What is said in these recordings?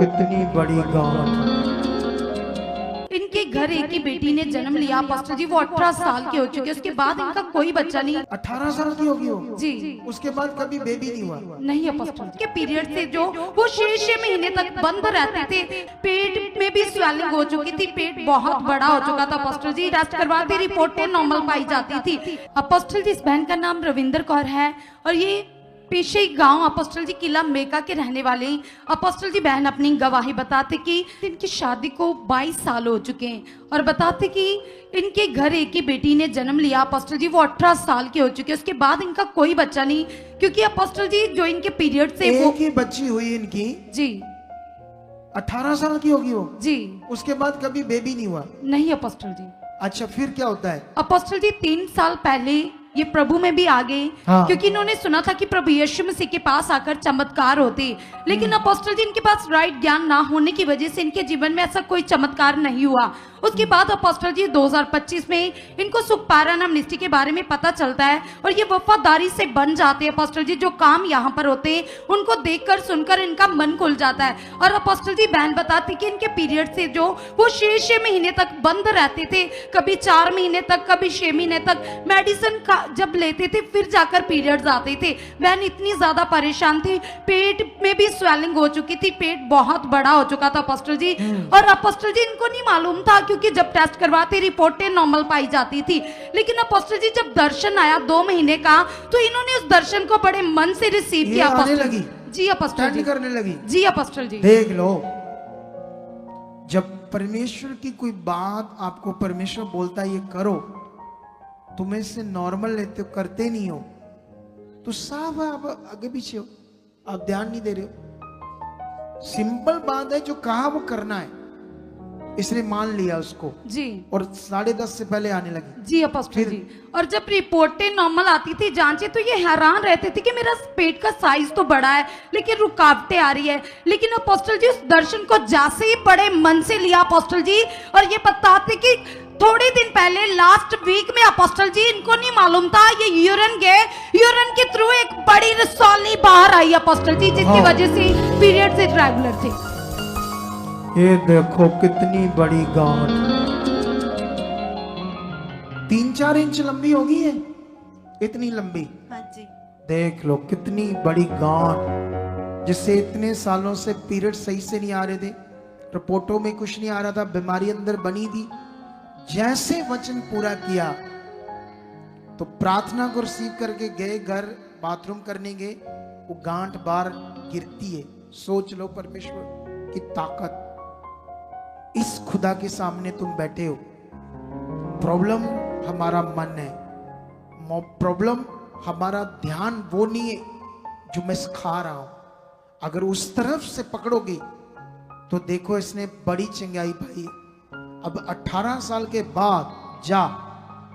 कितनी बड़ी गांठ। इनके घर एक ही बेटी ने जन्म लिया पास्टर जी, वो 18 साल के हो चुके, उसके बाद इनका कोई बच्चा नहीं। 18 साल की होगी वो जी उसके बाद कभी बेबी नहीं हुआ। नहीं है पास्टर जी। के पीरियड से जो वो 6 महीने तक बंद रहते थे, पेट में भी स्वेलिंग हो चुकी थी, पेट बहुत बड़ा हो चुका था पास्टर जी। टेस्ट करवाते रिपोर्टें नॉर्मल पाई जाती थी। अपोस्टल जी, इस बहन का नाम रविंदर कौर है और ये पेशे गांव अपोस्टल जी किला मेका के रहने वाले हैं। अपोस्टल जी, बहन अपनी गवाही बताते कि इनकी शादी को 22 साल हो चुके हैं और बताते कि इनके घर एक ही बेटी ने जन्म लिया अपोस्टल जी, वो 18 साल के हो चुके, उसके बाद इनका कोई बच्चा नहीं, क्योंकि अपोस्टल जी जो इनके पीरियड से एक ही बच्ची हुई इनकी। जी 18 साल की होगी वो। जी उसके बाद कभी बेबी नहीं हुआ। नहीं अपोस्टल जी। अच्छा, फिर क्या होता है? अपोस्टल जी 3 साल पहले ये प्रभु में भी आ गए। हाँ। क्योंकि इन्होंने सुना था कि प्रभु यीशु मसीह के पास आकर चमत्कार होते, लेकिन अपोस्टल जी इनके पास राइट ज्ञान ना होने की वजह से इनके जीवन में ऐसा कोई चमत्कार नहीं हुआ। उसके बाद अपोस्टल जी 2025 में इनको सुखपारा नाम मिनिस्ट्री के बारे में पता चलता है और ये वफादारी से बन जाते हैं। अपोस्टल जी जो काम यहाँ पर होते हैं उनको देखकर सुनकर इनका मन खुल जाता है। और अपोस्टल जी बहन बताती कि इनके पीरियड से जो वो 6 महीने तक बंद रहते थे, कभी 4 महीने तक, कभी 6 महीने तक मेडिसिन का जब लेते थे फिर जाकर पीरियड्स आते थे। बहन इतनी ज्यादा परेशान थी, पेट में भी स्वेलिंग हो चुकी थी, पेट बहुत बड़ा हो चुका था अपोस्टल जी। और अपोस्टल जी इनको नहीं मालूम था, क्योंकि जब टेस्ट करवाते रिपोर्टें नॉर्मल पाई जाती थी। लेकिन अपोस्टल जी जब दर्शन आया 2 महीने का, तो इन्होंने उस दर्शन को बड़े मन से रिसीव किया। आने लगी जी अपोस्टल जी करने लगी। जी अपोस्टल जी। देख लो, जब परमेश्वर की कोई बात आपको परमेश्वर बोलता है ये करो, तुम्हें से नॉर्मल लेते हो, करते नहीं हो, तो साफ है आप आगे पीछे हो, आप ध्यान नहीं दे रहे हो। सिंपल बात है, जो कहा वो करना है। इसने मान लिया उसको जी और 10:30 से पहले आने लगी। जी अपोस्टल जी। और जब रिपोर्टें नॉर्मल आती थी जांचें, तो ये हैरान रहते थे कि मेरा पेट का साइज तो बड़ा है लेकिन रुकावटें आ रही है। लेकिन अपोस्टल जी उस दर्शन को जैसे ही बड़े मन से लिया अपोस्टल जी, और ये बताते कि थोड़े दिन पहले लास्ट वीक में अपोस्टल जी इनको नहीं मालूम था, ये यूरिन गए, यूरिन के थ्रू एक बड़ी रसौली बाहर आई अपोस्टल जी, जिसकी वजह से पीरियड्स इरेगुलर थे। ये देखो कितनी बड़ी गांठ, 3-4 इंच लंबी होगी है, इतनी लंबी। हाँ जी। देख लो कितनी बड़ी गांठ, जिससे इतने सालों से पीरियड सही से नहीं आ रहे थे, रिपोर्टों में कुछ नहीं आ रहा था, बीमारी अंदर बनी थी। जैसे वचन पूरा किया तो प्रार्थना को रिसीव करके गए घर, बाथरूम करने गए, वो गांठ बाहर गिरती है। सोच लो परमेश्वर की ताकत। इस खुदा के सामने तुम बैठे हो। प्रॉब्लम हमारा मन है, प्रॉब्लम हमारा ध्यान वो नहीं है जो मैं सिखा रहा हूं। अगर उस तरफ से पकड़ोगे तो देखो इसने बड़ी चंगाई पाई। अब 18 साल के बाद जा,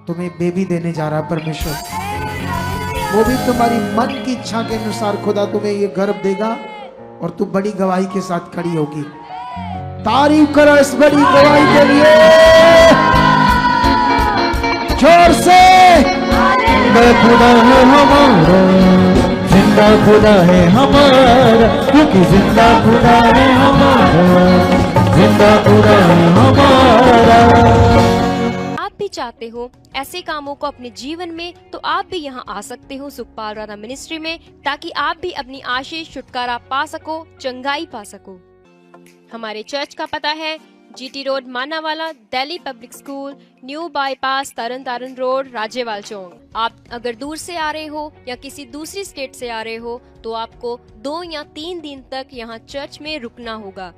तुम्हें बेबी देने जा रहा है परमेश्वर, वो भी तुम्हारी मन की इच्छा के अनुसार। खुदा तुम्हें ये गर्भ देगा और तू बड़ी गवाही के साथ खड़ी होगी। तारीफ करो इस बड़ी गवाही के लिए जोर से। जिंदा खुदा है हमारा, जिंदा खुदा है हमारा, क्योंकि जिंदा खुदा है हमारा, जिंदा खुदा है हमारा। आप भी चाहते हो ऐसे कामों को अपने जीवन में, तो आप भी यहाँ आ सकते हो सुखपाल राणा मिनिस्ट्री में, ताकि आप भी अपनी आशीष छुटकारा पा सको, चंगाई पा सको। हमारे चर्च का पता है GT road Manawala, Delhi public school, new bypass, Tarn Taran road, Rajewal Chowk. आप अगर दूर से आ रहे हो या किसी दूसरी स्टेट से आ रहे हो तो आपको 2 या 3 दिन तक यहाँ चर्च में रुकना होगा।